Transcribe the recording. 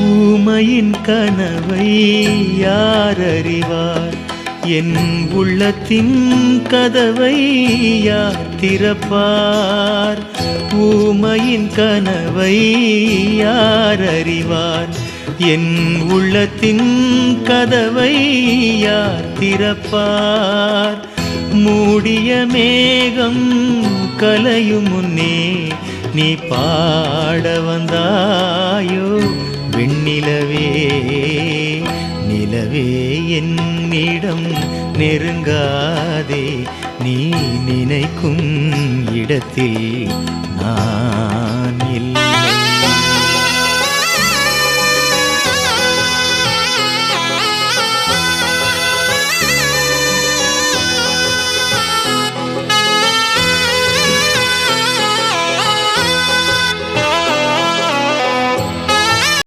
ஊமையின் கனவை யார் அறிவார்? என் உள்ளத்தின் கதவை யார் திறப்பார்? ஊமையின் கனவை யார் அறிவார்? என் உள்ளத்தின் கதவை யார் திறப்பார்? மூடிய மேகம் கலையும் முன்னே நீ பாட வந்தாயோ வெண்ணிலவே. நிலவே என்னிடம் நெருங்காதே, நீ நினைக்கும் இடத்தில் நான் இல்லை.